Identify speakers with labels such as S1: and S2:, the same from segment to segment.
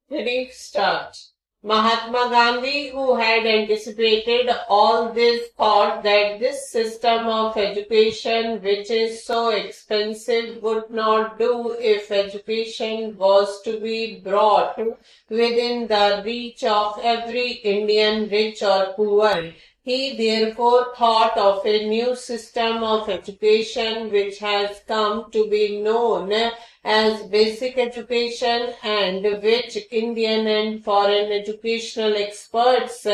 S1: Ready, start. Mahatma Gandhi, who had anticipated all this, thought that this system of education, which is so expensive, would not do if education was to be brought within the reach of every Indian, rich or poor. He therefore thought of a new system of education which has come to be known as basic education and which Indian and foreign educational experts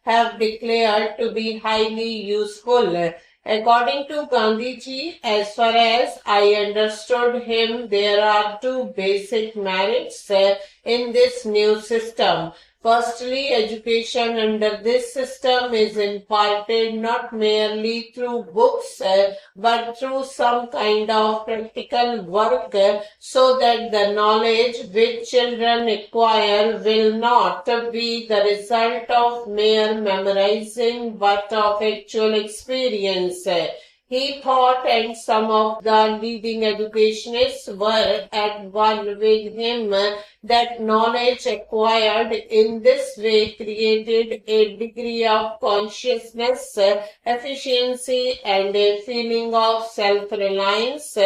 S1: have declared to be highly useful. According to Gandhiji, as far as I understood him, there are two basic merits in this new system. Firstly, education under this system is imparted not merely through books but through some kind of practical work so that the knowledge which children acquire will not be the result of mere memorizing but of actual experience. He thought, and some of the leading educationists were at one with him, that knowledge acquired in this way created a degree of consciousness, efficiency, and a feeling of self-reliance,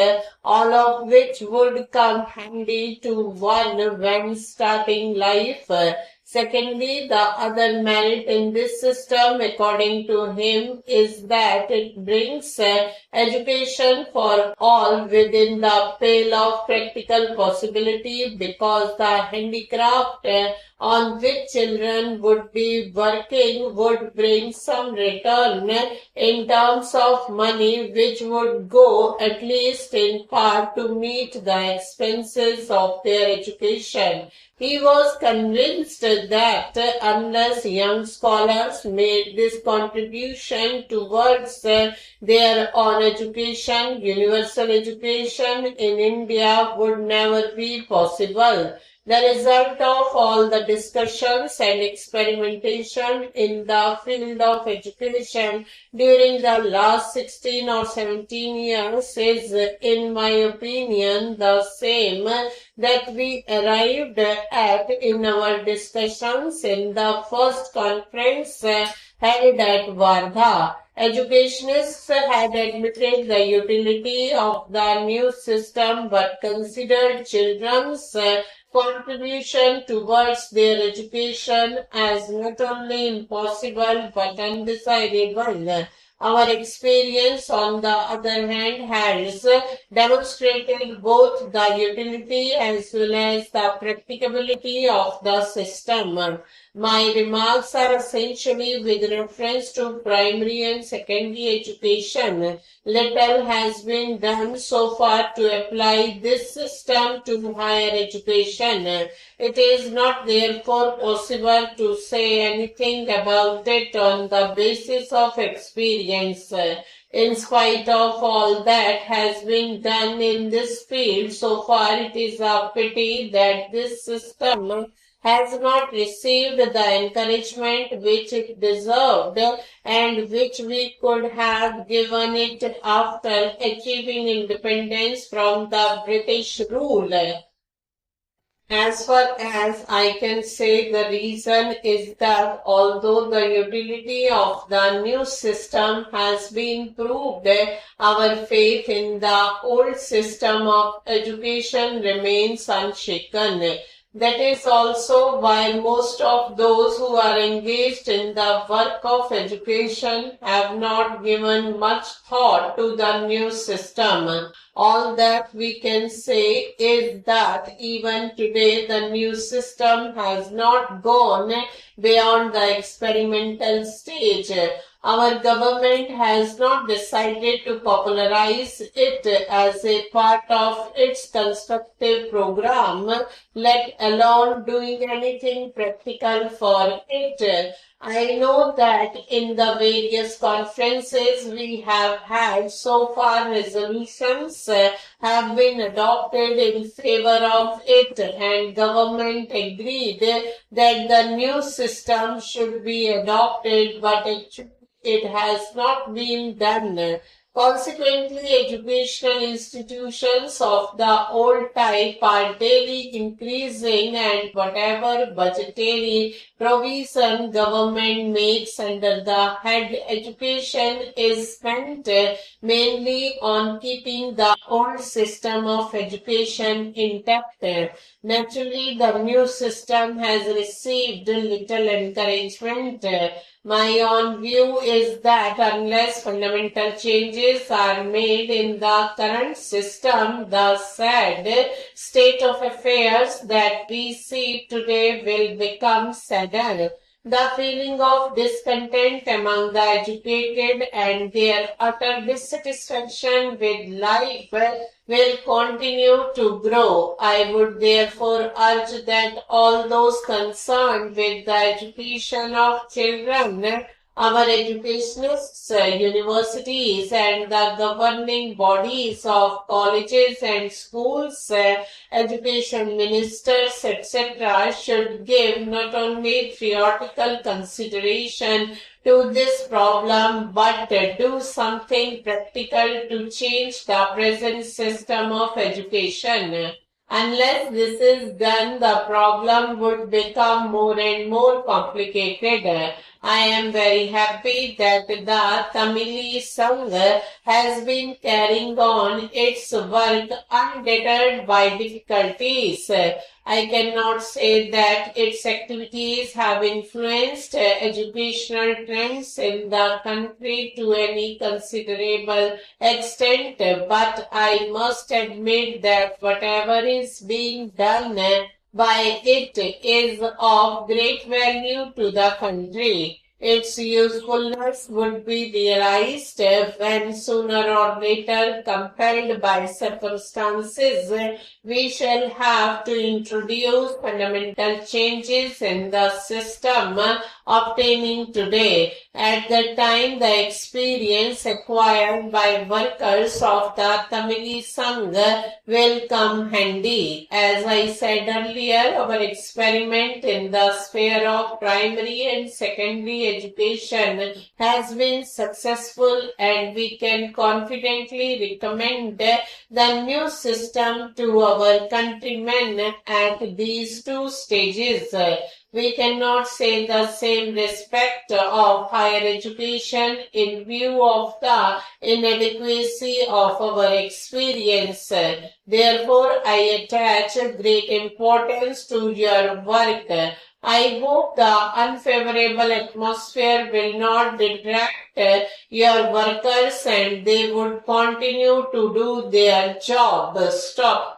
S1: all of which would come handy to one when starting life. Secondly, the other merit in this system, according to him, is that it brings education for all within the pale of practical possibility because the handicraft on which children would be working would bring some return in terms of money which would go at least in part to meet the expenses of their education. He was convinced that unless young scholars made this contribution towards their own education, universal education in India would never be possible. The result of all the discussions and experimentation in the field of education during the last 16 or 17 years is, in my opinion, the same that we arrived at in our discussions in the first conference held at Wardha. Educationists had admitted the utility of the new system but considered children's contribution towards their education as not only impossible but undesirable. Our experience, on the other hand, has demonstrated both the utility as well as the practicability of the system. My remarks are essentially with reference to primary and secondary education. Little has been done so far to apply this system to higher education. It is not therefore possible to say anything about it on the basis of experience. In spite of all that has been done in this field so far, it is a pity that this system has not received the encouragement which it deserved and which we could have given it after achieving independence from the British rule. As far as I can say, the reason is that although the utility of the new system has been proved, our faith in the old system of education remains unshaken. That is also why most of those who are engaged in the work of education have not given much thought to the new system. All that we can say is that even today the new system has not gone beyond the experimental stage. Our government has not decided to popularize it as a part of its constructive program, let alone doing anything practical for it. I know that in the various conferences we have had so far, resolutions have been adopted in favor of it, and government agreed that the new system should be adopted, but it has not been done. Consequently, educational institutions of the old type are daily increasing, and whatever budgetary provision government makes under the head education is spent mainly on keeping the old system of education intact. Naturally, the new system has received little encouragement. My own view is that unless fundamental changes are made in the current system, the sad state of affairs that we see today will become sadder. The feeling of discontent among the educated and their utter dissatisfaction with life will continue to grow. I would therefore urge that all those concerned with the education of children, our educationists, universities, and the governing bodies of colleges and schools, education ministers, etc., should give not only theoretical consideration to this problem, but do something practical to change the present system of education. Unless this is done, the problem would become more and more complicated. I am very happy that the Tamili Sangha has been carrying on its work undeterred by difficulties. I cannot say that its activities have influenced educational trends in the country to any considerable extent, but I must admit that whatever is being done by it is of great value to the country. Its usefulness would be realized when sooner or later, compelled by circumstances, we shall have to introduce fundamental changes in the system obtaining today. At that time, the experience acquired by workers of the Tamili Sangha will come handy. As I said earlier, our experiment in the sphere of primary and secondary education has been successful, and we can confidently recommend the new system to our countrymen at these two stages. We cannot say the same respect of higher education in view of the inadequacy of our experience. Therefore, I attach great importance to your work. I hope the unfavorable atmosphere will not detract your workers and they would continue to do their job. Stop.